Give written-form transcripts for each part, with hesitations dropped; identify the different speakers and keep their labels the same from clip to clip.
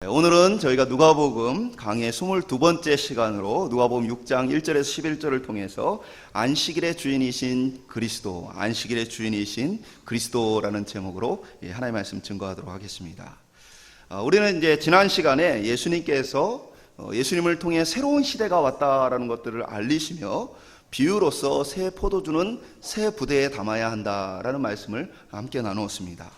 Speaker 1: 오늘은 저희가 누가복음 강의 22번째 시간으로 누가복음 6장 1절에서 11절을 통해서 안식일의 주인이신 그리스도, 안식일의 주인이신 그리스도라는 제목으로 하나님의 말씀 증거하도록 하겠습니다. 우리는 이제 지난 시간에 예수님께서 예수님을 통해 새로운 시대가 왔다라는 것들을 알리시며 비유로서 새 포도주는 새 부대에 담아야 한다라는 말씀을 함께 나누었습니다.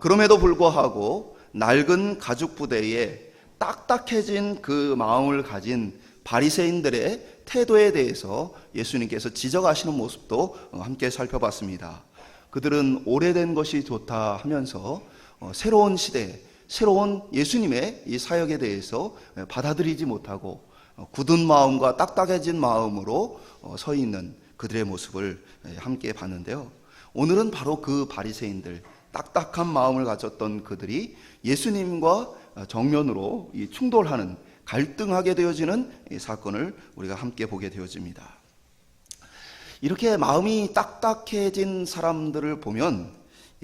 Speaker 1: 그럼에도 불구하고 낡은 가죽 부대에 딱딱해진 그 마음을 가진 바리새인들의 태도에 대해서 예수님께서 지적하시는 모습도 함께 살펴봤습니다. 그들은 오래된 것이 좋다 하면서 새로운 시대, 새로운 예수님의 이 사역에 대해서 받아들이지 못하고 굳은 마음과 딱딱해진 마음으로 서 있는 그들의 모습을 함께 봤는데요. 오늘은 바로 그 바리새인들, 딱딱한 마음을 가졌던 그들이 예수님과 정면으로 충돌하는, 갈등하게 되어지는 이 사건을 우리가 함께 보게 되어집니다. 이렇게 마음이 딱딱해진 사람들을 보면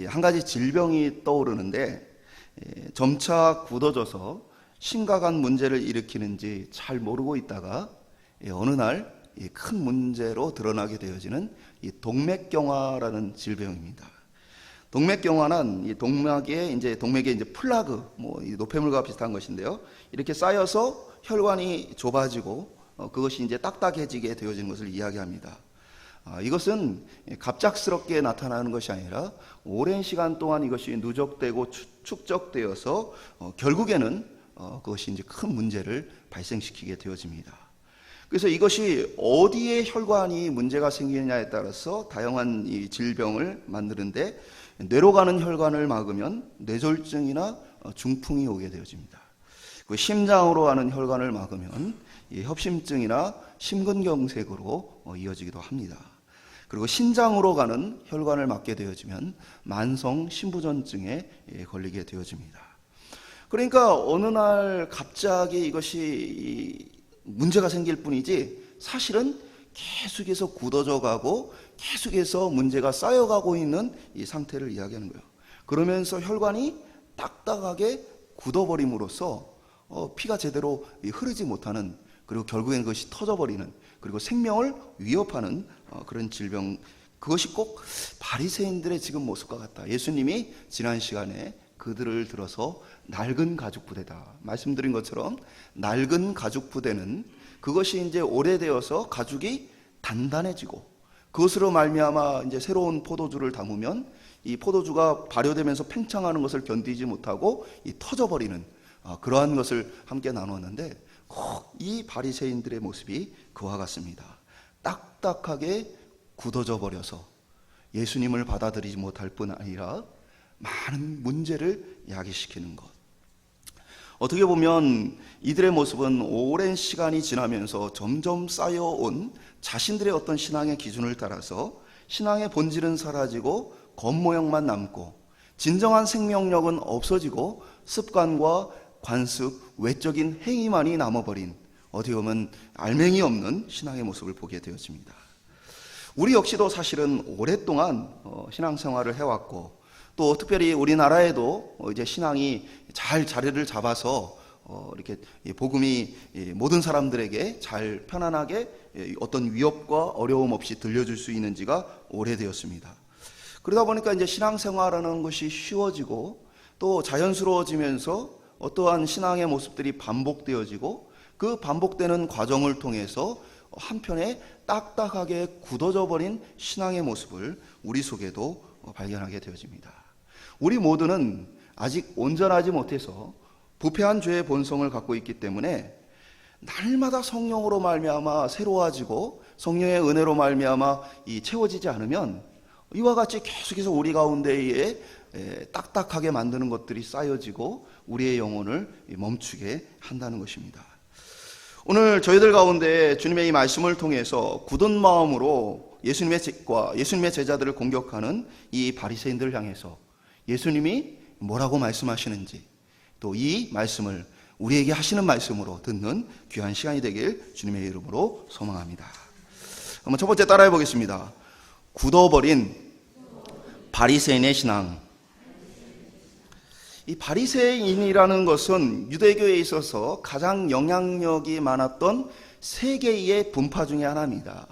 Speaker 1: 한 가지 질병이 떠오르는데, 점차 굳어져서 심각한 문제를 일으키는지 잘 모르고 있다가 어느 날 큰 문제로 드러나게 되어지는 이 동맥경화라는 질병입니다. 동맥경화는 이 동맥의 이제 플라그, 이 노폐물과 비슷한 것인데요. 이렇게 쌓여서 혈관이 좁아지고 그것이 이제 딱딱해지게 되어지는 것을 이야기합니다. 이것은 갑작스럽게 나타나는 것이 아니라 오랜 시간 동안 이것이 누적되고 축적되어서 결국에는 그것이 이제 큰 문제를 발생시키게 되어집니다. 그래서 이것이 어디에 혈관이 문제가 생기느냐에 따라서 다양한 이 질병을 만드는데, 뇌로 가는 혈관을 막으면 뇌졸중이나 중풍이 오게 되어집니다. 그 심장으로 가는 혈관을 막으면 협심증이나 심근경색으로 이어지기도 합니다. 그리고 신장으로 가는 혈관을 막게 되어지면 만성 신부전증에 걸리게 되어집니다. 그러니까 어느 날 갑자기 이것이 문제가 생길 뿐이지 사실은 계속해서 굳어져 가고 계속해서 문제가 쌓여가고 있는 이 상태를 이야기하는 거예요. 그러면서 혈관이 딱딱하게 굳어버림으로써 피가 제대로 흐르지 못하는, 그리고 결국엔 그것이 터져버리는, 그리고 생명을 위협하는 그런 질병, 그것이 꼭 바리새인들의 지금 모습과 같다. 예수님이 지난 시간에 그들을 들어서 낡은 가죽 부대다 말씀드린 것처럼, 낡은 가죽 부대는 그것이 이제 오래되어서 가죽이 단단해지고 그것으로 말미암아 이제 새로운 포도주를 담으면 이 포도주가 발효되면서 팽창하는 것을 견디지 못하고 터져버리는 그러한 것을 함께 나누었는데, 꼭 이 바리새인들의 모습이 그와 같습니다. 딱딱하게 굳어져 버려서 예수님을 받아들이지 못할 뿐 아니라 많은 문제를 야기시키는 것. 어떻게 보면 이들의 모습은 오랜 시간이 지나면서 점점 쌓여온 자신들의 어떤 신앙의 기준을 따라서 신앙의 본질은 사라지고 겉모형만 남고 진정한 생명력은 없어지고 습관과 관습, 외적인 행위만이 남아버린, 어떻게 보면 알맹이 없는 신앙의 모습을 보게 되어집니다. 우리 역시도 사실은 오랫동안 신앙생활을 해왔고, 또 특별히 우리나라에도 이제 신앙이 잘 자리를 잡아서 이렇게 복음이 모든 사람들에게 잘 편안하게 어떤 위협과 어려움 없이 들려줄 수 있는 지가 오래되었습니다. 그러다 보니까 이제 신앙생활하는 것이 쉬워지고 또 자연스러워지면서 어떠한 신앙의 모습들이 반복되어지고, 그 반복되는 과정을 통해서 한편에 딱딱하게 굳어져 버린 신앙의 모습을 우리 속에도 발견하게 되어집니다. 우리 모두는 아직 온전하지 못해서 부패한 죄의 본성을 갖고 있기 때문에 날마다 성령으로 말미암아 새로워지고 성령의 은혜로 말미암아 채워지지 않으면 이와 같이 계속해서 우리 가운데에 딱딱하게 만드는 것들이 쌓여지고 우리의 영혼을 멈추게 한다는 것입니다. 오늘 저희들 가운데 주님의 이 말씀을 통해서 굳은 마음으로 예수님의 제자들을 공격하는 이 바리새인들을 향해서 예수님이 뭐라고 말씀하시는지, 또 이 말씀을 우리에게 하시는 말씀으로 듣는 귀한 시간이 되길 주님의 이름으로 소망합니다. 한번 첫 번째 따라해 보겠습니다. 굳어버린 바리새인의 신앙. 이 바리새인이라는 것은 유대교에 있어서 가장 영향력이 많았던 세 개의 분파 중에 하나입니다.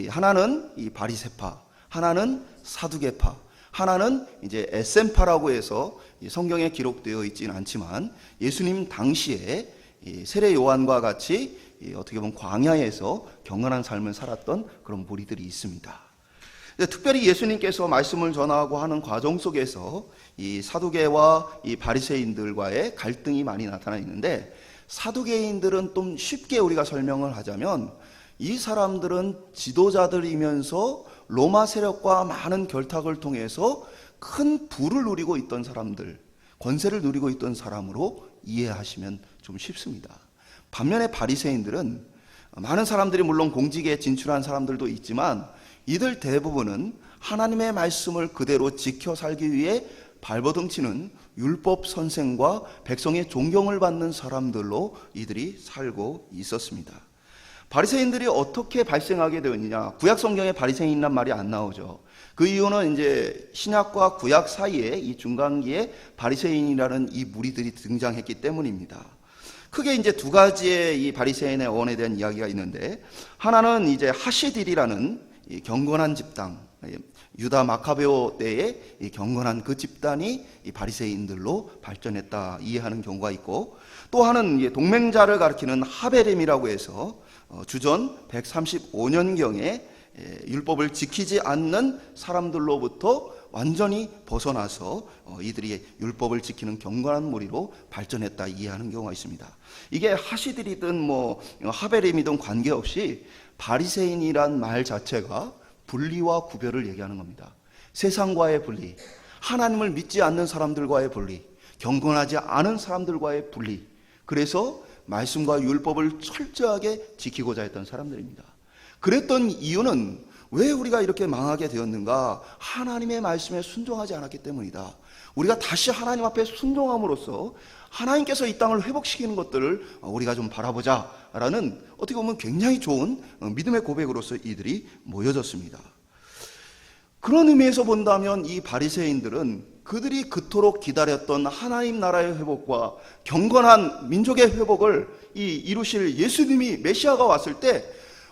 Speaker 1: 하나는 이 바리새파, 하나는 사두개파, 하나는 이제 에셈파라고 해서 성경에 기록되어 있지는 않지만 예수님 당시에 세례 요한과 같이 어떻게 보면 광야에서 경건한 삶을 살았던 그런 무리들이 있습니다. 특별히 예수님께서 말씀을 전하고 하는 과정 속에서 이 사두개와 이 바리새인들과의 갈등이 많이 나타나 있는데, 사두개인들은 좀 쉽게 우리가 설명을 하자면 이 사람들은 지도자들이면서 로마 세력과 많은 결탁을 통해서 큰 부를 누리고 있던 사람들, 권세를 누리고 있던 사람으로 이해하시면 좀 쉽습니다. 반면에 바리새인들은 많은 사람들이 물론 공직에 진출한 사람들도 있지만 이들 대부분은 하나님의 말씀을 그대로 지켜 살기 위해 발버둥치는 율법 선생과 백성의 존경을 받는 사람들로 이들이 살고 있었습니다. 바리새인들이 어떻게 발생하게 되었느냐? 구약 성경에 바리새인이란 말이 안 나오죠. 그 이유는 이제 신약과 구약 사이에 이 중간기에 바리새인이라는 이 무리들이 등장했기 때문입니다. 크게 이제 두 가지의 이 바리새인의 어원에 대한 이야기가 있는데, 하나는 이제 하시딜이라는 이 경건한 집단, 유다 마카베오 때의 이 경건한 그 집단이 이 바리새인들로 발전했다 이해하는 경우가 있고, 또 하나는 동맹자를 가리키는 하베림이라고 해서 주전 135년경에 율법을 지키지 않는 사람들로부터 완전히 벗어나서 이들이 율법을 지키는 경건한 무리로 발전했다 이해하는 경우가 있습니다. 이게 하시들이든 뭐 하베림이든 관계없이 바리새인이란 말 자체가 분리와 구별을 얘기하는 겁니다. 세상과의 분리, 하나님을 믿지 않는 사람들과의 분리, 경건하지 않은 사람들과의 분리. 그래서 말씀과 율법을 철저하게 지키고자 했던 사람들입니다. 그랬던 이유는 왜 우리가 이렇게 망하게 되었는가? 하나님의 말씀에 순종하지 않았기 때문이다. 우리가 다시 하나님 앞에 순종함으로써 하나님께서 이 땅을 회복시키는 것들을 우리가 좀 바라보자라는 어떻게 보면 굉장히 좋은 믿음의 고백으로서 이들이 모여졌습니다. 그런 의미에서 본다면 이 바리새인들은 그들이 그토록 기다렸던 하나님 나라의 회복과 경건한 민족의 회복을 이루실 예수님이 메시아가 왔을 때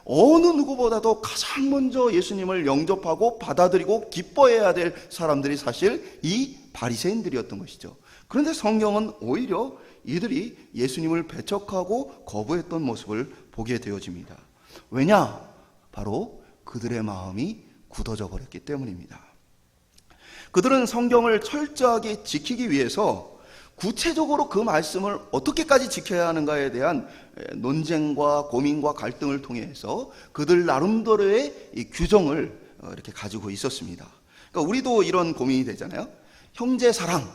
Speaker 1: 어느 누구보다도 가장 먼저 예수님을 영접하고 받아들이고 기뻐해야 될 사람들이 사실 이 바리새인들이었던 것이죠. 그런데 성경은 오히려 이들이 예수님을 배척하고 거부했던 모습을 보게 되어집니다. 왜냐? 바로 그들의 마음이 굳어져 버렸기 때문입니다. 그들은 성경을 철저하게 지키기 위해서 구체적으로 그 말씀을 어떻게까지 지켜야 하는가에 대한 논쟁과 고민과 갈등을 통해서 그들 나름대로의 이 규정을 이렇게 가지고 있었습니다. 그러니까 우리도 이런 고민이 되잖아요. 형제 사랑.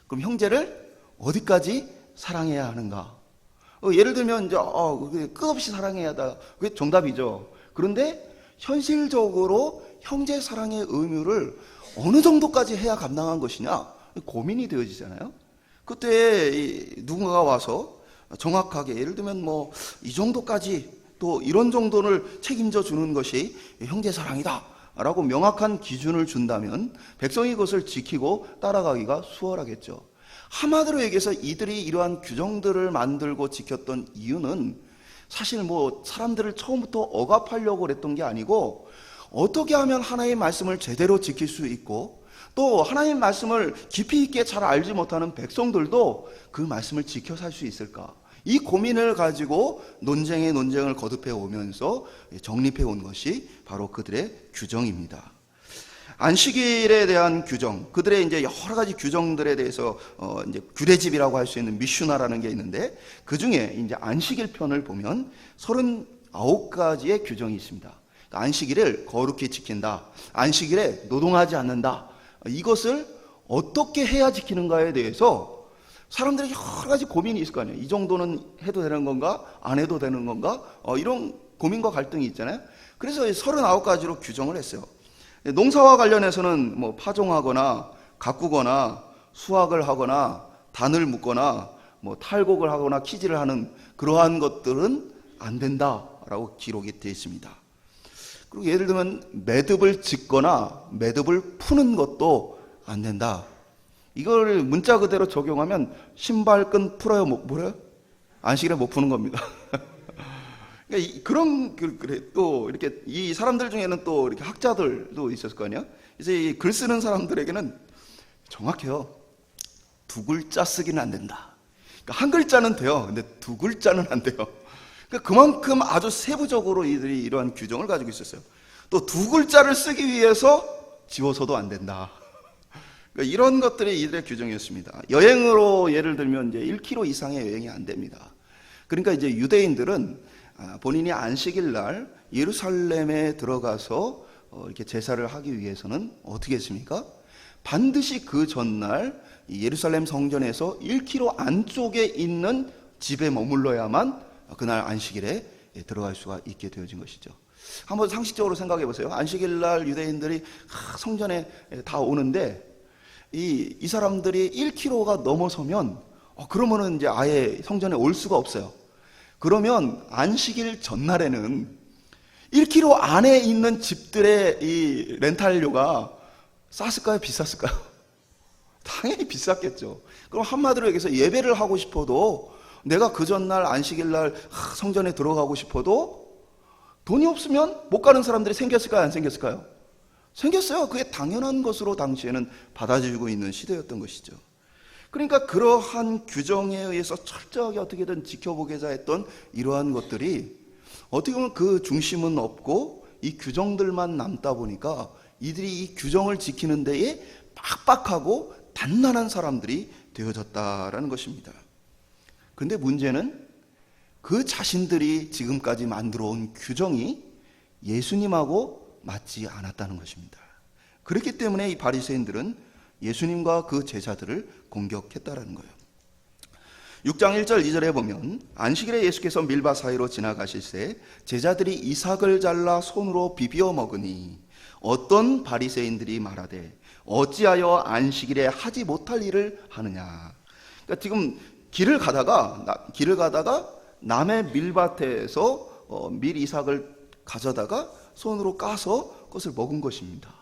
Speaker 1: 그럼 형제를 어디까지 사랑해야 하는가? 예를 들면 이제 끝없이 사랑해야 한다. 그게 정답이죠. 그런데 현실적으로 형제 사랑의 의무를 어느 정도까지 해야 감당한 것이냐? 고민이 되어지잖아요. 그때 누군가가 와서 정확하게 예를 들면 뭐 이 정도까지 또 이런 정도를 책임져 주는 것이 형제 사랑이다 라고 명확한 기준을 준다면 백성이 그것을 지키고 따라가기가 수월하겠죠. 한마디로 얘기해서 이들이 이러한 규정들을 만들고 지켰던 이유는 사실 뭐 사람들을 처음부터 억압하려고 그랬던 게 아니고, 어떻게 하면 하나님의 말씀을 제대로 지킬 수 있고 또 하나님의 말씀을 깊이 있게 잘 알지 못하는 백성들도 그 말씀을 지켜 살 수 있을까? 이 고민을 가지고 논쟁을 거듭해 오면서 정립해 온 것이 바로 그들의 규정입니다. 안식일에 대한 규정, 그들의 이제 여러 가지 규정들에 대해서 이제 규례집이라고 할 수 있는 미슈나라는 게 있는데, 그 중에 이제 안식일 편을 보면 39가지의 규정이 있습니다. 안식일을 거룩히 지킨다, 안식일에 노동하지 않는다, 이것을 어떻게 해야 지키는가에 대해서 사람들이 여러 가지 고민이 있을 거 아니에요. 이 정도는 해도 되는 건가? 안 해도 되는 건가? 이런 고민과 갈등이 있잖아요. 그래서 39가지로 규정을 했어요. 농사와 관련해서는 뭐 파종하거나 가꾸거나 수확을 하거나 단을 묶거나 뭐 탈곡을 하거나 키질을 하는 그러한 것들은 안 된다라고 기록이 되어 있습니다. 그리고 예를 들면 매듭을 짓거나 매듭을 푸는 것도 안 된다. 이걸 문자 그대로 적용하면 신발끈 풀어요, 뭐래요? 안식일에 못 푸는 겁니다. 그러니까 그런 그래 또 이렇게 이 사람들 중에는 또 이렇게 학자들도 있었을 거 아니야. 그래서 이 글 쓰는 사람들에게는 정확해요. 두 글자 쓰기는 안 된다. 그러니까 한 글자는 돼요. 근데 두 글자는 안 돼요. 그러니까 그만큼 아주 세부적으로 이들이 이러한 규정을 가지고 있었어요. 또 두 글자를 쓰기 위해서 지워서도 안 된다. 그러니까 이런 것들이 이들의 규정이었습니다. 여행으로 예를 들면 이제 1km 이상의 여행이 안 됩니다. 그러니까 이제 유대인들은 본인이 안식일 날 예루살렘에 들어가서 이렇게 제사를 하기 위해서는 어떻게 했습니까? 반드시 그 전날 예루살렘 성전에서 1km 안쪽에 있는 집에 머물러야만 그날 안식일에 들어갈 수가 있게 되어진 것이죠. 한번 상식적으로 생각해 보세요. 안식일 날 유대인들이 성전에 다 오는데 이 사람들이 1km가 넘어서면 그러면은 이제 아예 성전에 올 수가 없어요. 그러면 안식일 전날에는 1km 안에 있는 집들의 이 렌탈료가 쌌을까요? 비쌌을까요? 당연히 비쌌겠죠. 그럼 한마디로 얘기해서 예배를 하고 싶어도 내가 그 전날 안식일 날 성전에 들어가고 싶어도 돈이 없으면 못 가는 사람들이 생겼을까요? 안 생겼을까요? 생겼어요. 그게 당연한 것으로 당시에는 받아들이고 있는 시대였던 것이죠. 그러니까 그러한 규정에 의해서 철저하게 어떻게든 지켜보고자 했던 이러한 것들이 어떻게 보면 그 중심은 없고 이 규정들만 남다 보니까 이들이 이 규정을 지키는 데에 빡빡하고 단단한 사람들이 되어졌다라는 것입니다. 그런데 문제는 그 자신들이 지금까지 만들어 온 규정이 예수님하고 맞지 않았다는 것입니다. 그렇기 때문에 이 바리새인들은 예수님과 그 제자들을 공격했다라는 거예요. 6장 1절 2절에 보면 안식일에 예수께서 밀밭 사이로 지나가실새 제자들이 이삭을 잘라 손으로 비벼 먹으니 어떤 바리새인들이 말하되 어찌하여 안식일에 하지 못할 일을 하느냐. 그러니까 지금 길을 가다가 남의 밀밭에서 밀 이삭을 가져다가 손으로 까서 그것을 먹은 것입니다.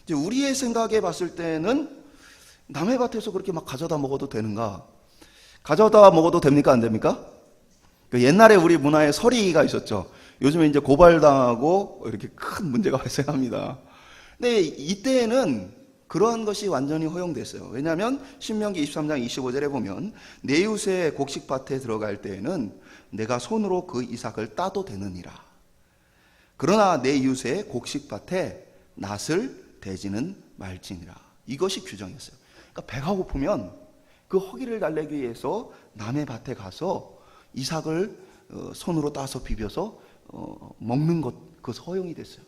Speaker 1: 이제 우리의 생각에 봤을 때는 남의 밭에서 그렇게 막 가져다 먹어도 되는가? 가져다 먹어도 됩니까? 안 됩니까? 옛날에 우리 문화에 서리가 있었죠. 요즘에 이제 고발당하고 이렇게 큰 문제가 발생합니다. 근데 이때에는 그러한 것이 완전히 허용됐어요. 왜냐하면 신명기 23장 25절에 보면 내 이웃의 곡식밭에 들어갈 때에는 내가 손으로 그 이삭을 따도 되느니라. 그러나 내 이웃의 곡식밭에 낫을 대지는 말지니라. 이것이 규정이었어요. 그러니까 배가 고프면 그 허기를 달래기 위해서 남의 밭에 가서 이삭을 손으로 따서 비벼서 먹는 것, 그것이 허용이 됐어요.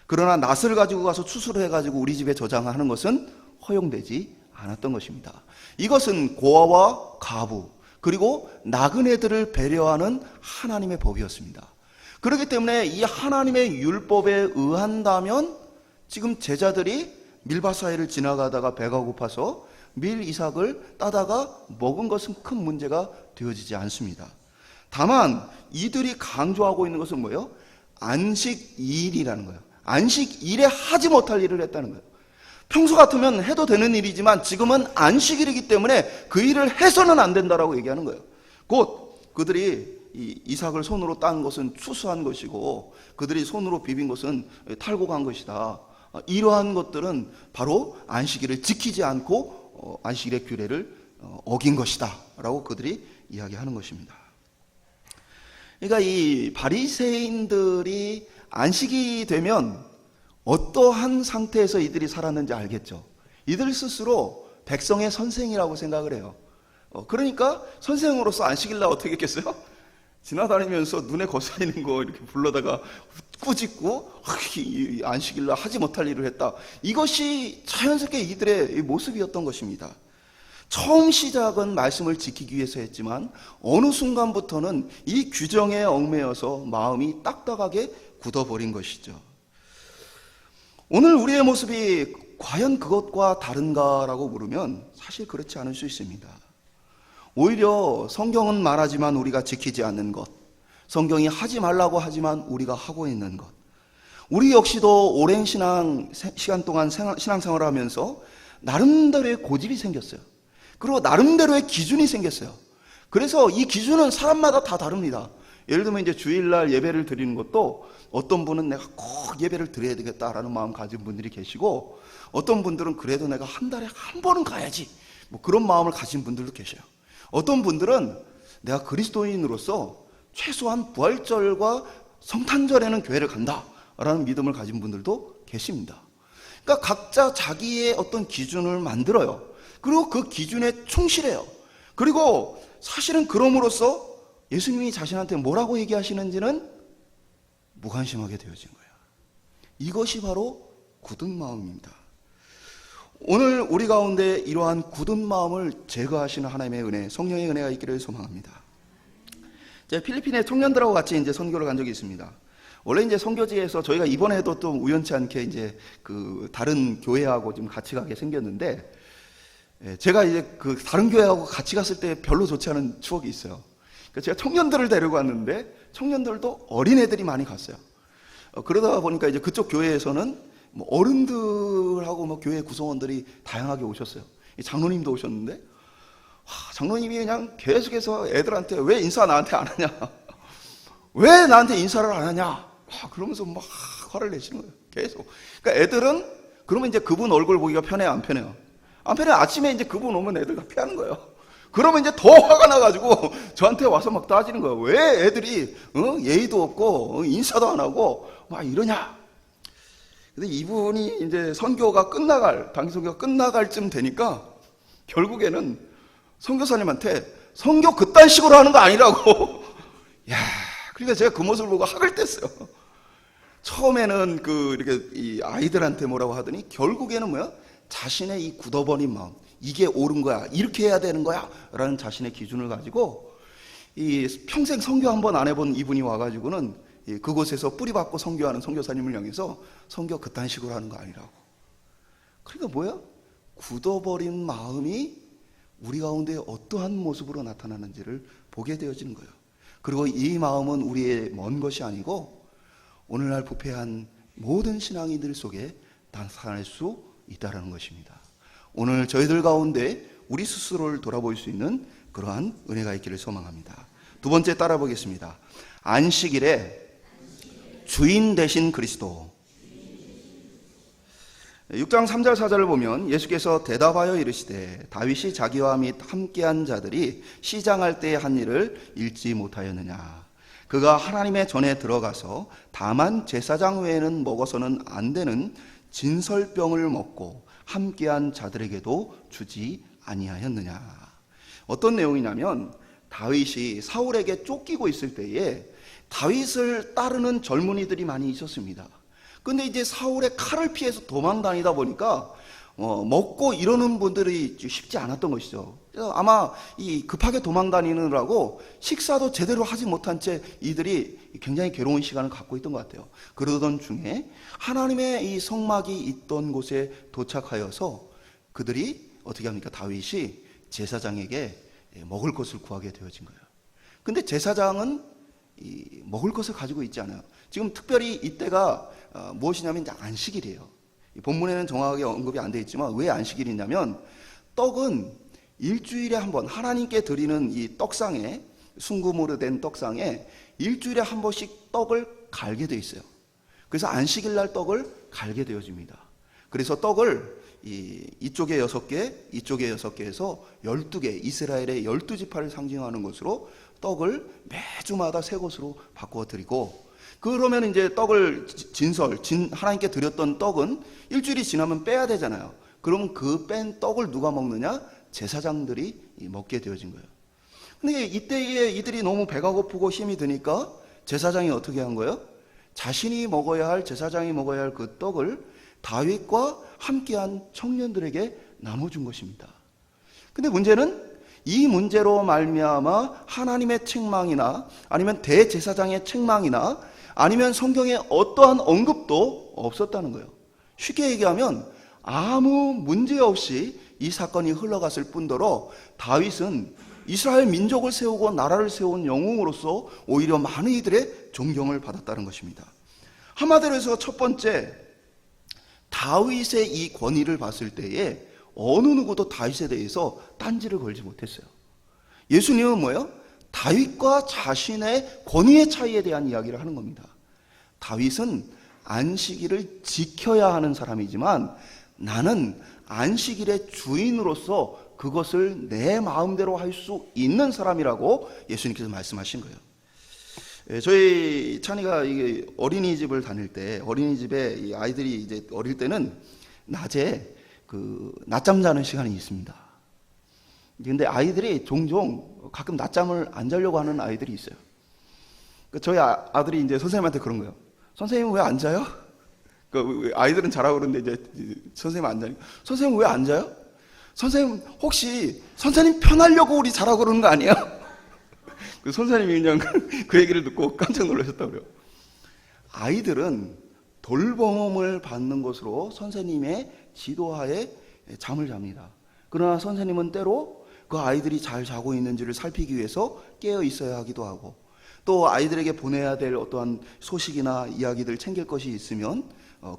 Speaker 1: 그러나 낫을 가지고 가서 추수를 해가지고 우리 집에 저장하는 것은 허용되지 않았던 것입니다. 이것은 고아와 가부 그리고 나그네들을 배려하는 하나님의 법이었습니다. 그렇기 때문에 이 하나님의 율법에 의한다면 지금 제자들이 밀밭 사이를 지나가다가 배가 고파서 밀 이삭을 따다가 먹은 것은 큰 문제가 되어지지 않습니다. 다만 이들이 강조하고 있는 것은 뭐예요? 안식일이라는 거예요. 안식일에 하지 못할 일을 했다는 거예요. 평소 같으면 해도 되는 일이지만 지금은 안식일이기 때문에 그 일을 해서는 안 된다라고 얘기하는 거예요. 곧 그들이 이 이삭을 손으로 딴 것은 추수한 것이고 그들이 손으로 비빈 것은 탈곡한 것이다. 이러한 것들은 바로 안식일을 지키지 않고 안식일의 규례를 어긴 것이다 라고 그들이 이야기하는 것입니다. 그러니까 이 바리새인들이 안식이 되면 어떠한 상태에서 이들이 살았는지 알겠죠. 이들 스스로 백성의 선생이라고 생각을 해요. 그러니까 선생으로서 안식일날 어떻게 했겠어요? 지나다니면서 눈에 거슬리는 거 이렇게 불러다가 꾸짖고 안식일날 하지 못할 일을 했다. 이것이 자연스럽게 이들의 모습이었던 것입니다. 처음 시작은 말씀을 지키기 위해서 했지만 어느 순간부터는 이 규정에 얽매여서 마음이 딱딱하게 굳어버린 것이죠. 오늘 우리의 모습이 과연 그것과 다른가라고 물으면 사실 그렇지 않을 수 있습니다. 오히려 성경은 말하지만 우리가 지키지 않는 것, 성경이 하지 말라고 하지만 우리가 하고 있는 것, 우리 역시도 오랜 시간 동안 신앙생활을 하면서 나름대로의 고집이 생겼어요. 그리고 나름대로의 기준이 생겼어요. 그래서 이 기준은 사람마다 다 다릅니다. 예를 들면 이제 주일날 예배를 드리는 것도 어떤 분은 내가 꼭 예배를 드려야 되겠다라는 마음 가진 분들이 계시고, 어떤 분들은 그래도 내가 한 달에 한 번은 가야지, 뭐 그런 마음을 가진 분들도 계셔요. 어떤 분들은 내가 그리스도인으로서 최소한 부활절과 성탄절에는 교회를 간다라는 믿음을 가진 분들도 계십니다. 그러니까 각자 자기의 어떤 기준을 만들어요. 그리고 그 기준에 충실해요. 그리고 사실은 그럼으로써 예수님이 자신한테 뭐라고 얘기하시는지는 무관심하게 되어진 거예요. 이것이 바로 굳은 마음입니다. 오늘 우리 가운데 이러한 굳은 마음을 제거하시는 하나님의 은혜, 성령의 은혜가 있기를 소망합니다. 제가 필리핀에 청년들하고 같이 이제 선교를 간 적이 있습니다. 원래 이제 선교지에서 저희가 이번에도 좀 우연치 않게 이제 그 다른 교회하고 좀 같이 가게 생겼는데, 제가 이제 그 다른 교회하고 같이 갔을 때 별로 좋지 않은 추억이 있어요. 그러니까 제가 청년들을 데리고 왔는데 청년들도 어린애들이 많이 갔어요. 그러다 보니까 이제 그쪽 교회에서는 뭐 어른들하고 뭐 교회 구성원들이 다양하게 오셨어요. 장로님도 오셨는데, 장로님이 그냥 계속해서 애들한테 왜 인사 나한테 안 하냐, 왜 나한테 인사를 안 하냐, 그러면서 막 화를 내시는 거예요. 계속. 그러니까 애들은 그러면 이제 그분 얼굴 보기가 편해요, 안 편해요? 안 편해요. 아침에 이제 그분 오면 애들 다 피하는 거예요. 그러면 이제 더 화가 나가지고 저한테 와서 막 따지는 거예요. 왜 애들이 예의도 없고 인사도 안 하고 막 이러냐. 근데 이분이 이제 선교가 단기 선교가 끝나갈 쯤 되니까 결국에는 선교사님한테 선교 그딴 식으로 하는 거 아니라고. 야, 그러니까 제가 그 모습을 보고 학을 뗐어요. 처음에는 이렇게 이 아이들한테 뭐라고 하더니 결국에는 뭐야? 자신의 이 굳어버린 마음, 이게 옳은 거야, 이렇게 해야 되는 거야 라는 자신의 기준을 가지고, 이 평생 선교 한 번 안 해본 이분이 와가지고는 그곳에서 뿌리박고 선교하는 선교사님을 향해서 선교 그딴 식으로 하는 거 아니라고. 그러니까 뭐야? 굳어버린 마음이 우리 가운데 어떠한 모습으로 나타나는지를 보게 되어지는 거예요. 그리고 이 마음은 우리의 먼 것이 아니고 오늘날 부패한 모든 신앙인들 속에 나타날 수 있다는 것입니다. 오늘 저희들 가운데 우리 스스로를 돌아볼 수 있는 그러한 은혜가 있기를 소망합니다. 두 번째 따라 보겠습니다. 안식일에 주인 되신 그리스도. 6장 3절 4절을 보면 예수께서 대답하여 이르시되 다윗이 자기와 및 함께한 자들이 시장할 때의 한 일을 읽지 못하였느냐. 그가 하나님의 전에 들어가서 다만 제사장 외에는 먹어서는 안 되는 진설병을 먹고 함께한 자들에게도 주지 아니하였느냐. 어떤 내용이냐면 다윗이 사울에게 쫓기고 있을 때에 다윗을 따르는 젊은이들이 많이 있었습니다. 근데 이제 사울의 칼을 피해서 도망 다니다 보니까 먹고 이러는 분들이 쉽지 않았던 것이죠. 그래서 아마 이 급하게 도망 다니느라고 식사도 제대로 하지 못한 채 이들이 굉장히 괴로운 시간을 갖고 있던 것 같아요. 그러던 중에 하나님의 이 성막이 있던 곳에 도착하여서 그들이 어떻게 합니까? 다윗이 제사장에게 먹을 것을 구하게 되어진 거예요. 근데 제사장은 먹을 것을 가지고 있지 않아요. 지금 특별히 이때가 무엇이냐면 이제 안식일이에요. 본문에는 정확하게 언급이 안 되어 있지만 왜 안식일이냐면 떡은 일주일에 한 번 하나님께 드리는 이 떡상에, 순금으로 된 떡상에 일주일에 한 번씩 떡을 갈게 되어 있어요. 그래서 안식일 날 떡을 갈게 되어집니다. 그래서 떡을 이쪽에 6개, 이쪽에 6개에서 12개, 이스라엘의 12지파를 상징하는 것으로 떡을 매주마다 새 것으로 바꾸어 드리고, 그러면 이제 떡을 하나님께 드렸던 떡은 일주일이 지나면 빼야 되잖아요. 그러면 그 뺀 떡을 누가 먹느냐? 제사장들이 먹게 되어진 거예요. 근데 이때에 이들이 너무 배가 고프고 힘이 드니까 제사장이 어떻게 한 거예요? 자신이 먹어야 할, 제사장이 먹어야 할 그 떡을 다윗과 함께한 청년들에게 나눠준 것입니다. 근데 문제는 이 문제로 말미암아 하나님의 책망이나 아니면 대제사장의 책망이나 아니면 성경에 어떠한 언급도 없었다는 거예요. 쉽게 얘기하면 아무 문제 없이 이 사건이 흘러갔을 뿐더러 다윗은 이스라엘 민족을 세우고 나라를 세운 영웅으로서 오히려 많은 이들의 존경을 받았다는 것입니다. 한마디로 해서 첫 번째, 다윗의 이 권위를 봤을 때에 어느 누구도 다윗에 대해서 딴지를 걸지 못했어요. 예수님은 뭐예요? 다윗과 자신의 권위의 차이에 대한 이야기를 하는 겁니다. 다윗은 안식일을 지켜야 하는 사람이지만 나는 안식일의 주인으로서 그것을 내 마음대로 할 수 있는 사람이라고 예수님께서 말씀하신 거예요. 저희 찬이가 이게 어린이집을 다닐 때, 어린이집에 이 아이들이 이제 어릴 때는 낮에 그 낮잠 자는 시간이 있습니다. 근데 아이들이 종종 가끔 낮잠을 안 자려고 하는 아이들이 있어요. 저희 아들이 이제 선생님한테 그런 거예요. 선생님 왜 안 자요? 아이들은 자라고 그러는데 이제 선생님 안 자니까 선생님 왜 안 자요? 선생님 혹시 선생님 편하려고 우리 자라고 그러는 거 아니에요? 그 선생님이 그냥 그 얘기를 듣고 깜짝 놀라셨다고 그래요. 아이들은 돌봄을 받는 것으로 선생님의 지도하에 잠을 잡니다. 그러나 선생님은 때로 그 아이들이 잘 자고 있는지를 살피기 위해서 깨어 있어야 하기도 하고, 또 아이들에게 보내야 될 어떠한 소식이나 이야기들 챙길 것이 있으면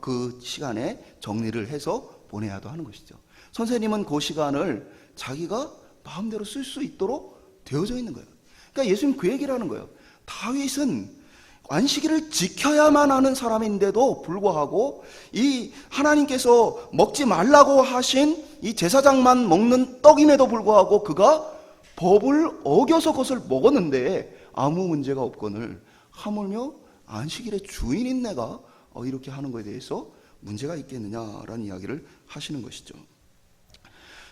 Speaker 1: 그 시간에 정리를 해서 보내야도 하는 것이죠. 선생님은 그 시간을 자기가 마음대로 쓸 수 있도록 되어져 있는 거예요. 그러니까 예수님 그 얘기를 하는 거예요. 다윗은 안식일을 지켜야만 하는 사람인데도 불구하고 이 하나님께서 먹지 말라고 하신 이 제사장만 먹는 떡임에도 불구하고 그가 법을 어겨서 그것을 먹었는데 아무 문제가 없거늘 하물며 안식일의 주인인 내가 이렇게 하는 것에 대해서 문제가 있겠느냐라는 이야기를 하시는 것이죠.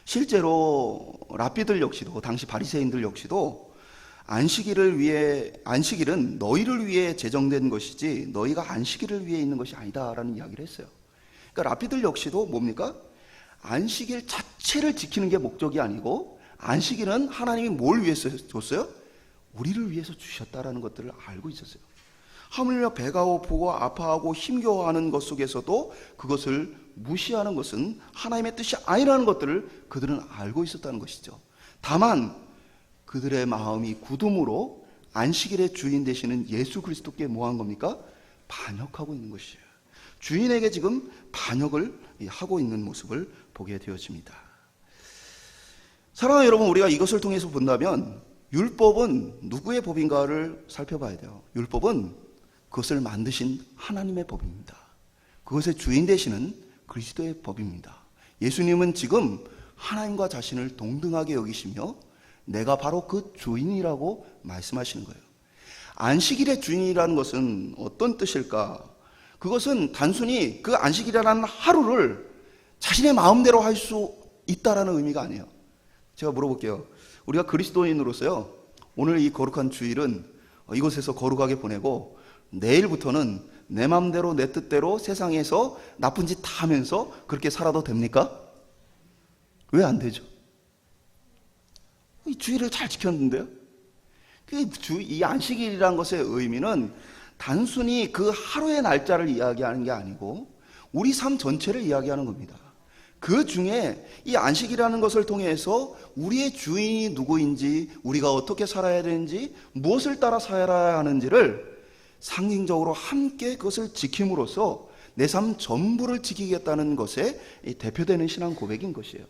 Speaker 1: 실제로 랍비들 역시도, 당시 바리새인들 역시도 안식일은 너희를 위해 제정된 것이지 너희가 안식일을 위해 있는 것이 아니다라는 이야기를 했어요. 그러니까 랍비들 역시도 뭡니까? 안식일 자체를 지키는 게 목적이 아니고, 안식일은 하나님이 뭘 위해서 줬어요? 우리를 위해서 주셨다라는 것들을 알고 있었어요. 하물며 배가 고프고 아파하고 힘겨워하는 것 속에서도 그것을 무시하는 것은 하나님의 뜻이 아니라는 것들을 그들은 알고 있었다는 것이죠. 다만 그들의 마음이 굳음으로 안식일의 주인 되시는 예수 그리스도께 뭐한 겁니까? 반역하고 있는 것이에요. 주인에게 지금 반역을 하고 있는 모습을 보게 되어집니다. 사랑하는 여러분, 우리가 이것을 통해서 본다면 율법은 누구의 법인가를 살펴봐야 돼요. 율법은 그것을 만드신 하나님의 법입니다. 그것의 주인 되시는 그리스도의 법입니다. 예수님은 지금 하나님과 자신을 동등하게 여기시며 내가 바로 그 주인이라고 말씀하시는 거예요. 안식일의 주인이라는 것은 어떤 뜻일까? 그것은 단순히 그 안식일이라는 하루를 자신의 마음대로 할 수 있다라는 의미가 아니에요. 제가 물어볼게요. 우리가 그리스도인으로서요, 오늘 이 거룩한 주일은 이곳에서 거룩하게 보내고 내일부터는 내 마음대로 내 뜻대로 세상에서 나쁜 짓 다 하면서 그렇게 살아도 됩니까? 왜 안 되죠? 이 주일을 잘 지켰는데요. 이 안식일이라는 것의 의미는 단순히 그 하루의 날짜를 이야기하는 게 아니고 우리 삶 전체를 이야기하는 겁니다. 그 중에 이 안식이라는 것을 통해서 우리의 주인이 누구인지, 우리가 어떻게 살아야 되는지, 무엇을 따라 살아야 하는지를 상징적으로 함께 그것을 지킴으로써 내 삶 전부를 지키겠다는 것에 대표되는 신앙 고백인 것이에요.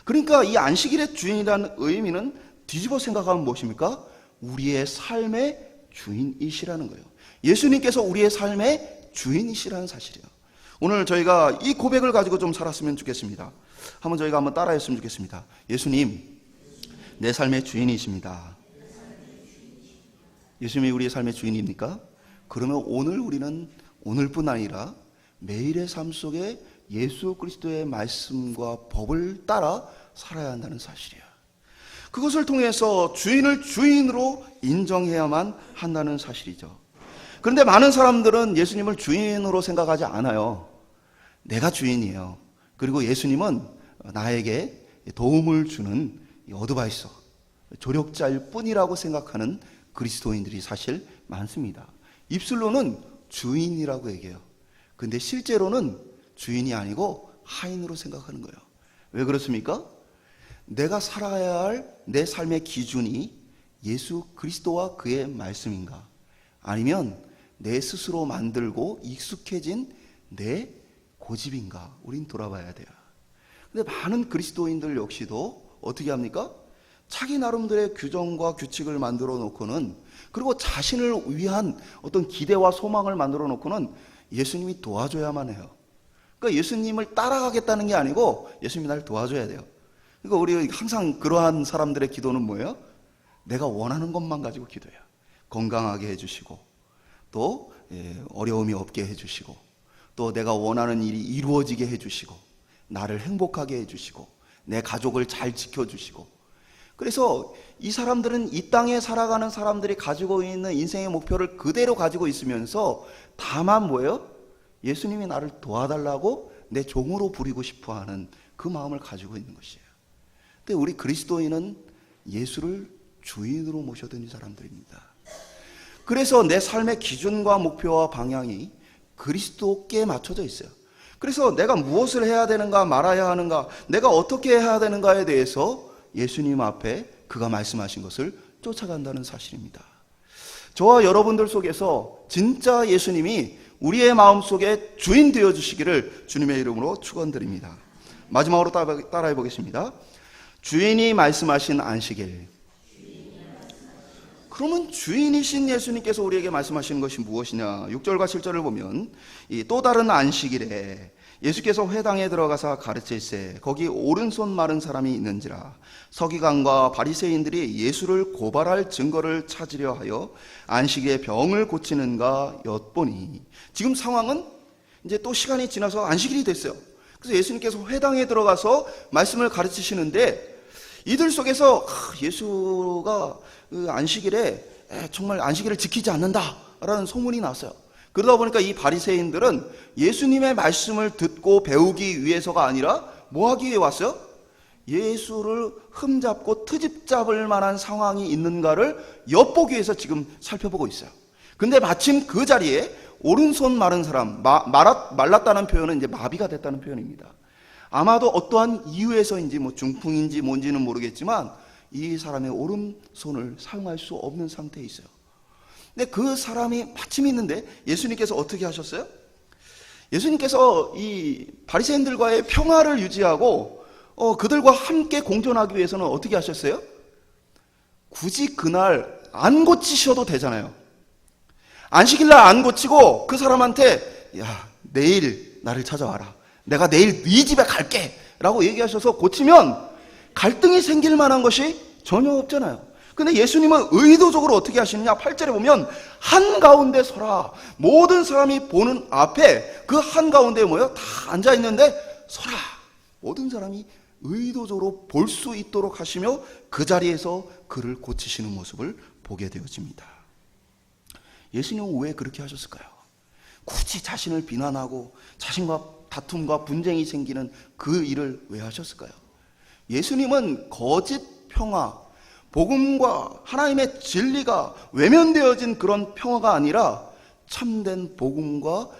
Speaker 1: 그러니까 이 안식일의 주인이라는 의미는 뒤집어 생각하면 무엇입니까? 우리의 삶의 주인이시라는 거예요. 예수님께서 우리의 삶의 주인이시라는 사실이에요. 오늘 저희가 이 고백을 가지고 좀 살았으면 좋겠습니다. 저희가 한번 따라했으면 좋겠습니다. 예수님, 내 삶의 주인이십니다. 예수님이 우리의 삶의 주인입니까? 그러면 오늘 우리는 오늘뿐 아니라 매일의 삶 속에 예수 그리스도의 말씀과 법을 따라 살아야 한다는 사실이에요. 그것을 통해서 주인을 주인으로 인정해야만 한다는 사실이죠. 그런데 많은 사람들은 예수님을 주인으로 생각하지 않아요. 내가 주인이에요. 그리고 예수님은 나에게 도움을 주는 어드바이서, 조력자일 뿐이라고 생각하는 그리스도인들이 사실 많습니다. 입술로는 주인이라고 얘기해요. 근데 실제로는 주인이 아니고 하인으로 생각하는 거예요. 왜 그렇습니까? 내가 살아야 할 내 삶의 기준이 예수 그리스도와 그의 말씀인가? 아니면 내 스스로 만들고 익숙해진 내 고집인가? 우린 돌아봐야 돼요. 근데 많은 그리스도인들 역시도 어떻게 합니까? 자기 나름대로의 규정과 규칙을 만들어 놓고는, 그리고 자신을 위한 어떤 기대와 소망을 만들어 놓고는 예수님이 도와줘야만 해요. 그러니까 예수님을 따라가겠다는 게 아니고 예수님이 날 도와줘야 돼요. 그러니까 우리 항상 그러한 사람들의 기도는 뭐예요? 내가 원하는 것만 가지고 기도해요. 건강하게 해주시고, 또 어려움이 없게 해주시고, 또 내가 원하는 일이 이루어지게 해주시고, 나를 행복하게 해주시고, 내 가족을 잘 지켜주시고. 그래서 이 사람들은 이 땅에 살아가는 사람들이 가지고 있는 인생의 목표를 그대로 가지고 있으면서 다만 뭐예요? 예수님이 나를 도와달라고 내 종으로 부리고 싶어하는 그 마음을 가지고 있는 것이에요. 근데 우리 그리스도인은 예수를 주인으로 모셔드린 사람들입니다. 그래서 내 삶의 기준과 목표와 방향이 그리스도께 맞춰져 있어요. 그래서 내가 무엇을 해야 되는가 말아야 하는가, 내가 어떻게 해야 되는가에 대해서 예수님 앞에 그가 말씀하신 것을 쫓아간다는 사실입니다. 저와 여러분들 속에서 진짜 예수님이 우리의 마음속에 주인 되어주시기를 주님의 이름으로 축원드립니다. 마지막으로 따라해 보겠습니다. 주인이 말씀하신 안식일. 그러면 주인이신 예수님께서 우리에게 말씀하시는 것이 무엇이냐? 6절과 7절을 보면 이 또 다른 안식일에 예수께서 회당에 들어가서 가르칠세 거기 오른손 마른 사람이 있는지라. 서기관과 바리새인들이 예수를 고발할 증거를 찾으려 하여 안식일에 병을 고치는가 엿보니, 지금 상황은 이제 또 시간이 지나서 안식일이 됐어요. 그래서 예수님께서 회당에 들어가서 말씀을 가르치시는데 이들 속에서 예수가 안식일에 정말 안식일을 지키지 않는다라는 소문이 났어요. 그러다 보니까 이 바리새인들은 예수님의 말씀을 듣고 배우기 위해서가 아니라 뭐 하기 위해 왔어요? 예수를 흠잡고 트집 잡을 만한 상황이 있는가를 엿보기 위해서 지금 살펴보고 있어요. 근데 마침 그 자리에 오른손 마른 사람, 말랐다는 표현은 이제 마비가 됐다는 표현입니다. 아마도 어떠한 이유에서인지 뭐 중풍인지 뭔지는 모르겠지만 이 사람의 오른손을 사용할 수 없는 상태에 있어요. 근데 그 사람이 마침 있는데 예수님께서 어떻게 하셨어요? 예수님께서 이 바리새인들과의 평화를 유지하고 그들과 함께 공존하기 위해서는 어떻게 하셨어요? 굳이 그날 안 고치셔도 되잖아요. 안식일날 안 고치고 그 사람한테 야, 내일 나를 찾아와라. 내가 내일 네 집에 갈게 라고 얘기하셔서 고치면 갈등이 생길 만한 것이 전혀 없잖아요. 근데 예수님은 의도적으로 어떻게 하시느냐? 8절에 보면 한가운데 서라. 모든 사람이 보는 앞에 그 한가운데에 뭐예요? 다 앉아있는데 서라. 모든 사람이 의도적으로 볼 수 있도록 하시며 그 자리에서 그를 고치시는 모습을 보게 되어집니다. 예수님은 왜 그렇게 하셨을까요? 굳이 자신을 비난하고 자신과 다툼과 분쟁이 생기는 그 일을 왜 하셨을까요? 예수님은 거짓 평화, 복음과 하나님의 진리가 외면되어진 그런 평화가 아니라 참된 복음과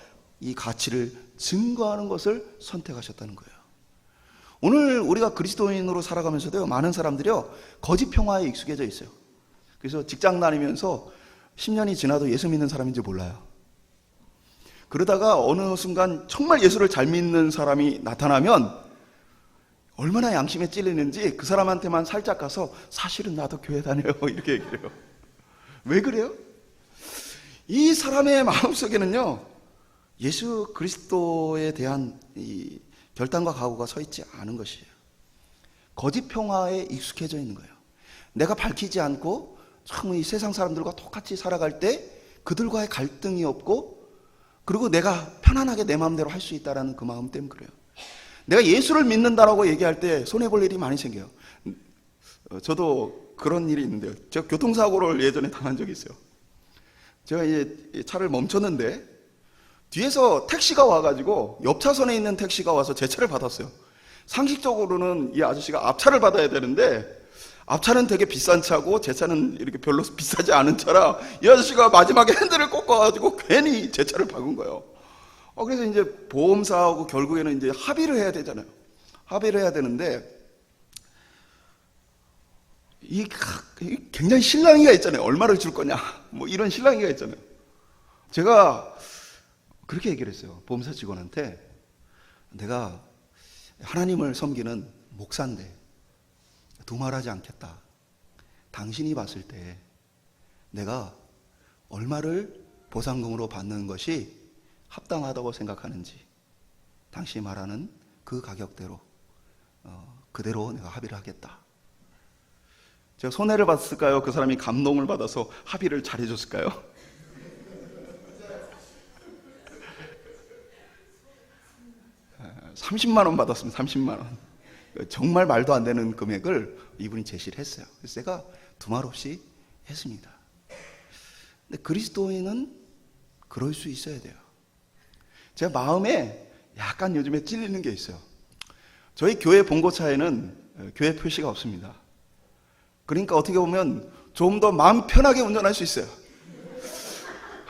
Speaker 1: 이 가치를 증거하는 것을 선택하셨다는 거예요. 오늘 우리가 그리스도인으로 살아가면서도요, 많은 사람들이요 거짓 평화에 익숙해져 있어요. 그래서 직장 다니면서 10년이 지나도 예수 믿는 사람인지 몰라요. 그러다가 어느 순간 정말 예수를 잘 믿는 사람이 나타나면 얼마나 양심에 찔리는지 그 사람한테만 살짝 가서 사실은 나도 교회 다녀요 이렇게 얘기를 해요. 왜 그래요? 이 사람의 마음속에는요 예수 그리스도에 대한 이 결단과 각오가 서 있지 않은 것이에요. 거짓 평화에 익숙해져 있는 거예요. 내가 밝히지 않고 참 이 세상 사람들과 똑같이 살아갈 때 그들과의 갈등이 없고, 그리고 내가 편안하게 내 마음대로 할 수 있다는 그 마음 때문에 그래요. 내가 예수를 믿는다라고 얘기할 때 손해볼 일이 많이 생겨요. 저도 그런 일이 있는데요. 제가 교통사고를 예전에 당한 적이 있어요. 제가 이제 차를 멈췄는데 뒤에서 택시가 와가지고 옆 차선에 있는 택시가 와서 제 차를 받았어요. 상식적으로는 이 아저씨가 앞차를 받아야 되는데 앞차는 되게 비싼 차고 제 차는 이렇게 별로 비싸지 않은 차라 이 아저씨가 마지막에 핸들을 꺾어가지고 괜히 제 차를 박은 거예요. 그래서 이제 보험사하고 결국에는 이제 합의를 해야 되잖아요. 합의를 해야 되는데 이 굉장히 실랑이가 있잖아요. 얼마를 줄 거냐 뭐 이런 실랑이가 있잖아요. 제가 그렇게 얘기를 했어요. 보험사 직원한테 내가 하나님을 섬기는 목사인데 두말하지 않겠다. 당신이 봤을 때 내가 얼마를 보상금으로 받는 것이 합당하다고 생각하는지 당신이 말하는 그 가격대로 그대로 내가 합의를 하겠다. 제가 손해를 봤을까요? 그 사람이 감동을 받아서 합의를 잘해줬을까요? 30만 원 받았습니다. 30만 원. 정말 말도 안 되는 금액을 이분이 제시를 했어요. 그래서 제가 두말 없이 했습니다. 근데 그리스도인은 그럴 수 있어야 돼요. 제 마음에 약간 요즘에 찔리는 게 있어요. 저희 교회 본고차에는 교회 표시가 없습니다. 그러니까 어떻게 보면 좀 더 마음 편하게 운전할 수 있어요.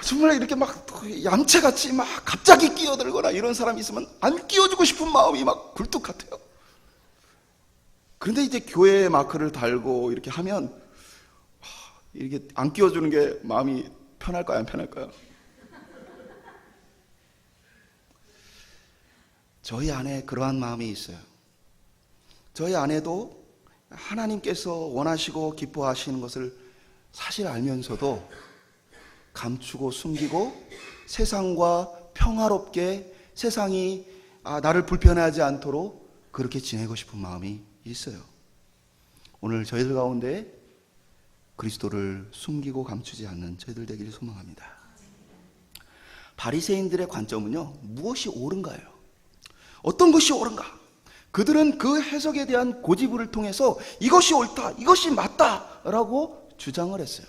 Speaker 1: 정말 이렇게 막 얌체같이 막 갑자기 끼어들거나 이런 사람이 있으면 안 끼워주고 싶은 마음이 막 굴뚝 같아요. 그런데 이제 교회 마크를 달고 이렇게 하면 이렇게 안 끼워주는 게 마음이 편할까요? 안 편할까요? 저희 안에 그러한 마음이 있어요. 저희 안에도 하나님께서 원하시고 기뻐하시는 것을 사실 알면서도 감추고 숨기고 세상과 평화롭게 세상이 나를 불편해하지 않도록 그렇게 지내고 싶은 마음이 있어요. 오늘 저희들 가운데 그리스도를 숨기고 감추지 않는 저희들 되기를 소망합니다. 바리새인들의 관점은요, 무엇이 옳은가요? 어떤 것이 옳은가? 그들은 그 해석에 대한 고집을 통해서 이것이 옳다, 이것이 맞다라고 주장을 했어요.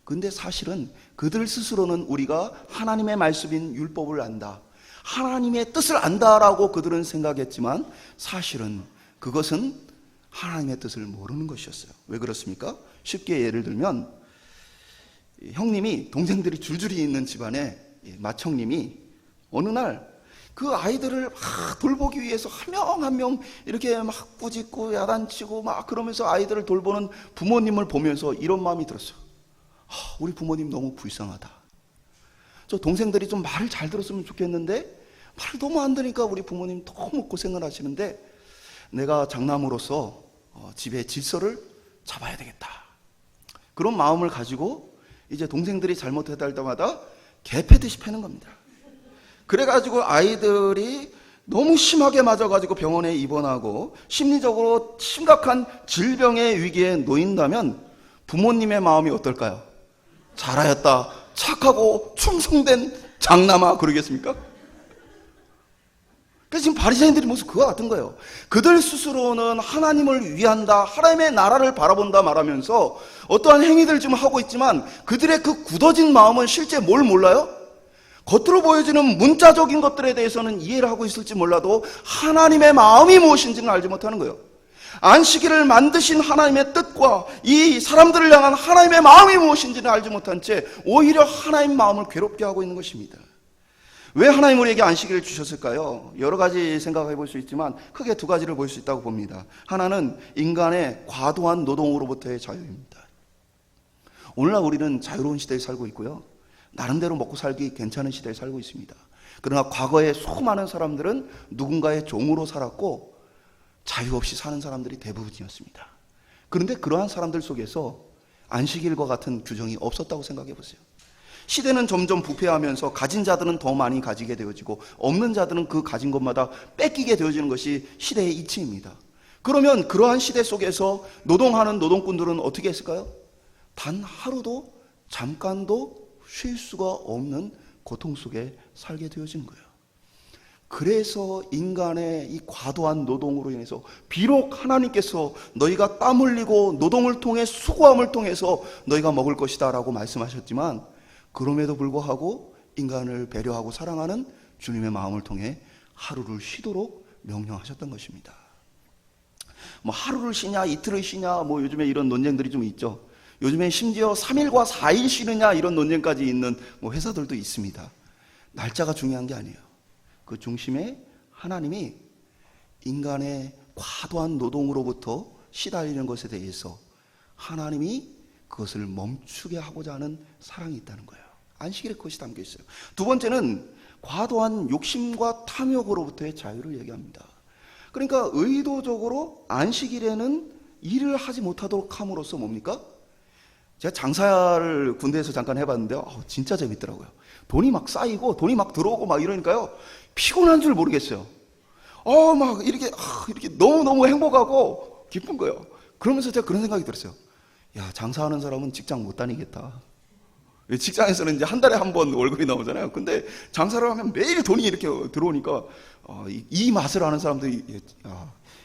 Speaker 1: 근데 사실은 그들 스스로는 우리가 하나님의 말씀인 율법을 안다, 하나님의 뜻을 안다라고 그들은 생각했지만 사실은 그것은 하나님의 뜻을 모르는 것이었어요. 왜 그렇습니까? 쉽게 예를 들면 형님이 동생들이 줄줄이 있는 집안에 맏형님이 어느 날 그 아이들을 막 돌보기 위해서 한 명 한 명 이렇게 막 꾸짖고 야단치고 막 그러면서 아이들을 돌보는 부모님을 보면서 이런 마음이 들었어요. 우리 부모님 너무 불쌍하다. 저 동생들이 좀 말을 잘 들었으면 좋겠는데 말을 너무 안 들으니까 우리 부모님 너무 고생을 하시는데 내가 장남으로서 집의 질서를 잡아야 되겠다. 그런 마음을 가지고 이제 동생들이 잘못했다 할 때마다 개패듯이 패는 겁니다. 그래가지고 아이들이 너무 심하게 맞아가지고 병원에 입원하고 심리적으로 심각한 질병의 위기에 놓인다면 부모님의 마음이 어떨까요? 잘하였다, 착하고 충성된 장남아, 그러겠습니까? 그래서 지금 바리새인들이 모습 그와 같은 거예요. 그들 스스로는 하나님을 위한다, 하나님의 나라를 바라본다 말하면서 어떠한 행위들을 좀 하고 있지만 그들의 그 굳어진 마음은 실제 뭘 몰라요? 겉으로 보여지는 문자적인 것들에 대해서는 이해를 하고 있을지 몰라도 하나님의 마음이 무엇인지는 알지 못하는 거예요. 안식일을 만드신 하나님의 뜻과 이 사람들을 향한 하나님의 마음이 무엇인지는 알지 못한 채 오히려 하나님의 마음을 괴롭게 하고 있는 것입니다. 왜 하나님 우리에게 안식일을 주셨을까요? 여러 가지 생각해 볼 수 있지만 크게 두 가지를 볼 수 있다고 봅니다. 하나는 인간의 과도한 노동으로부터의 자유입니다. 오늘날 우리는 자유로운 시대에 살고 있고요, 나름대로 먹고 살기 괜찮은 시대에 살고 있습니다. 그러나 과거에 수많은 사람들은 누군가의 종으로 살았고 자유 없이 사는 사람들이 대부분이었습니다. 그런데 그러한 사람들 속에서 안식일과 같은 규정이 없었다고 생각해 보세요. 시대는 점점 부패하면서 가진 자들은 더 많이 가지게 되어지고 없는 자들은 그 가진 것마다 뺏기게 되어지는 것이 시대의 이치입니다. 그러면 그러한 시대 속에서 노동하는 노동꾼들은 어떻게 했을까요? 단 하루도 잠깐도 쉴 수가 없는 고통 속에 살게 되어진 거예요. 그래서 인간의 이 과도한 노동으로 인해서 비록 하나님께서 너희가 땀 흘리고 노동을 통해 수고함을 통해서 너희가 먹을 것이다 라고 말씀하셨지만 그럼에도 불구하고 인간을 배려하고 사랑하는 주님의 마음을 통해 하루를 쉬도록 명령하셨던 것입니다. 뭐 하루를 쉬냐 이틀을 쉬냐 뭐 요즘에 이런 논쟁들이 좀 있죠. 요즘에 심지어 3일과 4일 쉬느냐 이런 논쟁까지 있는 뭐 회사들도 있습니다. 날짜가 중요한 게 아니에요. 그 중심에 하나님이 인간의 과도한 노동으로부터 시달리는 것에 대해서 하나님이 그것을 멈추게 하고자 하는 사랑이 있다는 거예요. 안식일에 그것이 담겨 있어요. 두 번째는 과도한 욕심과 탐욕으로부터의 자유를 얘기합니다. 그러니까 의도적으로 안식일에는 일을 하지 못하도록 함으로써 뭡니까? 제가 장사를 군대에서 잠깐 해봤는데요. 진짜 재밌더라고요. 돈이 막 쌓이고 돈이 막 들어오고 막 이러니까요. 피곤한 줄 모르겠어요. 막 이렇게 너무너무 행복하고 기쁜 거예요. 그러면서 제가 그런 생각이 들었어요. 야, 장사하는 사람은 직장 못 다니겠다. 직장에서는 이제 한 달에 한 번 월급이 나오잖아요. 근데 장사를 하면 매일 돈이 이렇게 들어오니까 이 맛을 아는 사람들이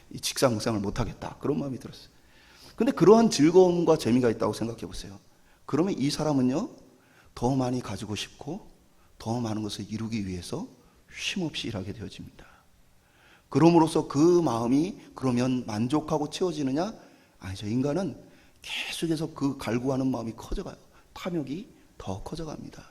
Speaker 1: 이 직장 생활 못 하겠다. 그런 마음이 들었어요. 근데 그러한 즐거움과 재미가 있다고 생각해 보세요. 그러면 이 사람은요, 더 많이 가지고 싶고 더 많은 것을 이루기 위해서 쉼없이 일하게 되어집니다. 그럼으로써 그 마음이 그러면 만족하고 채워지느냐? 아니죠. 인간은 계속해서 그 갈구하는 마음이 커져가요. 탐욕이 더 커져갑니다.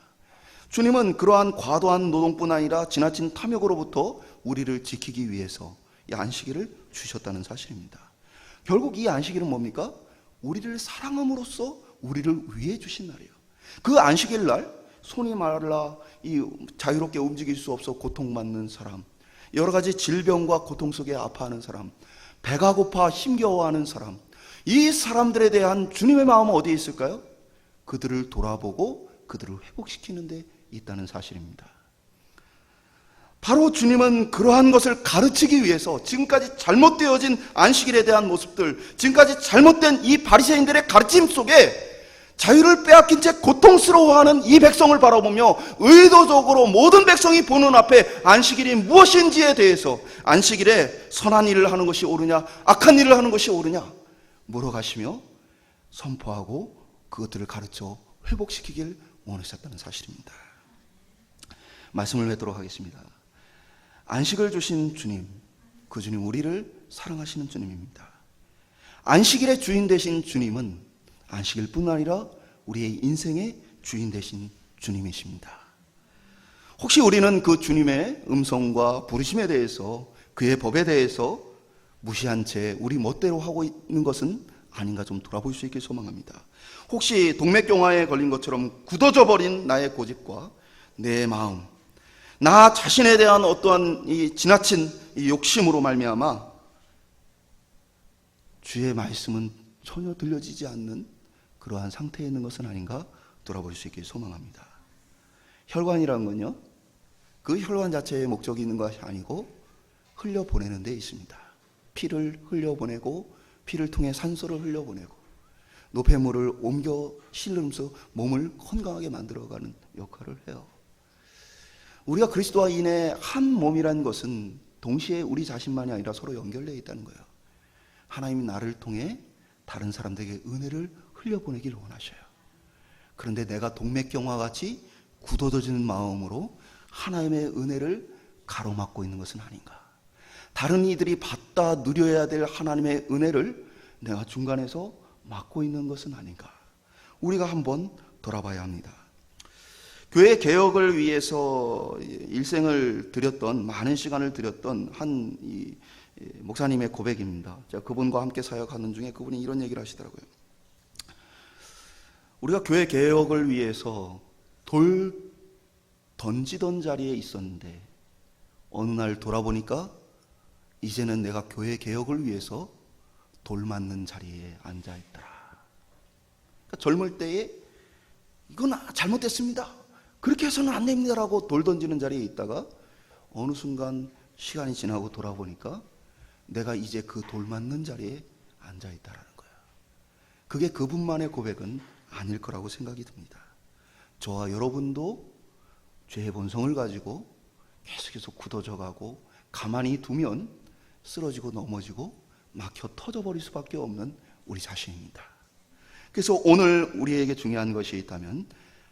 Speaker 1: 주님은 그러한 과도한 노동뿐 아니라 지나친 탐욕으로부터 우리를 지키기 위해서 이 안식일을 주셨다는 사실입니다. 결국 이 안식일은 뭡니까? 우리를 사랑함으로써 우리를 위해 주신 날이에요. 그 안식일 날 손이 말라 자유롭게 움직일 수 없어 고통받는 사람, 여러 가지 질병과 고통 속에 아파하는 사람, 배가 고파 힘겨워하는 사람, 이 사람들에 대한 주님의 마음은 어디에 있을까요? 그들을 돌아보고 그들을 회복시키는 데 있다는 사실입니다. 바로 주님은 그러한 것을 가르치기 위해서 지금까지 잘못되어진 안식일에 대한 모습들, 지금까지 잘못된 이 바리새인들의 가르침 속에 자유를 빼앗긴 채 고통스러워하는 이 백성을 바라보며 의도적으로 모든 백성이 보는 앞에 안식일이 무엇인지에 대해서 안식일에 선한 일을 하는 것이 옳으냐 악한 일을 하는 것이 옳으냐 물어가시며 선포하고 그것들을 가르쳐 회복시키길 원하셨다는 사실입니다. 말씀을 맺도록 하겠습니다. 안식을 주신 주님, 그 주님 우리를 사랑하시는 주님입니다. 안식일의 주인 되신 주님은 안식일뿐 아니라 우리의 인생의 주인 되신 주님이십니다. 혹시 우리는 그 주님의 음성과 부르심에 대해서 그의 법에 대해서 무시한 채 우리 멋대로 하고 있는 것은 아닌가 좀 돌아볼 수 있길 소망합니다. 혹시 동맥경화에 걸린 것처럼 굳어져 버린 나의 고집과 내 마음, 나 자신에 대한 어떠한 이 지나친 이 욕심으로 말미암아 주의 말씀은 전혀 들려지지 않는 그러한 상태에 있는 것은 아닌가 돌아볼 수 있길 소망합니다. 혈관이라는 건요, 그 혈관 자체의 목적이 있는 것이 아니고 흘려보내는 데 있습니다. 피를 흘려보내고 피를 통해 산소를 흘려보내고 노폐물을 옮겨 실으면서 몸을 건강하게 만들어가는 역할을 해요. 우리가 그리스도와 인해 한 몸이라는 것은 동시에 우리 자신만이 아니라 서로 연결되어 있다는 거예요. 하나님이 나를 통해 다른 사람들에게 은혜를 흘려보내길 원하셔요. 그런데 내가 동맥경화 같이 굳어져지는 마음으로 하나님의 은혜를 가로막고 있는 것은 아닌가. 다른 이들이 받다 누려야 될 하나님의 은혜를 내가 중간에서 막고 있는 것은 아닌가. 우리가 한번 돌아봐야 합니다. 교회 개혁을 위해서 일생을 들였던, 많은 시간을 들였던 한 목사님의 고백입니다. 제가 그분과 함께 사역하는 중에 그분이 이런 얘기를 하시더라고요. 우리가 교회 개혁을 위해서 돌 던지던 자리에 있었는데 어느 날 돌아보니까 이제는 내가 교회 개혁을 위해서 돌 맞는 자리에 앉아있더라. 그러니까 젊을 때에 이건 잘못됐습니다, 그렇게 해서는 안 됩니다라고 돌 던지는 자리에 있다가 어느 순간 시간이 지나고 돌아보니까 내가 이제 그 돌 맞는 자리에 앉아있다라는 거예요. 그게 그분만의 고백은 아닐 거라고 생각이 듭니다. 저와 여러분도 죄의 본성을 가지고 계속해서 굳어져 가고 가만히 두면 쓰러지고 넘어지고 막혀 터져버릴 수밖에 없는 우리 자신입니다. 그래서 오늘 우리에게 중요한 것이 있다면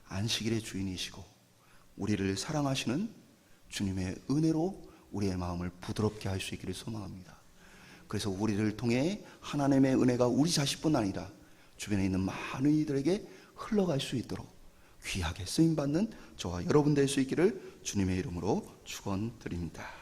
Speaker 1: 안식일의 주인이시고 우리를 사랑하시는 주님의 은혜로 우리의 마음을 부드럽게 할 수 있기를 소망합니다. 그래서 우리를 통해 하나님의 은혜가 우리 자신뿐 아니라 주변에 있는 많은 이들에게 흘러갈 수 있도록 귀하게 쓰임받는 저와 여러분 될 수 있기를 주님의 이름으로 축원드립니다.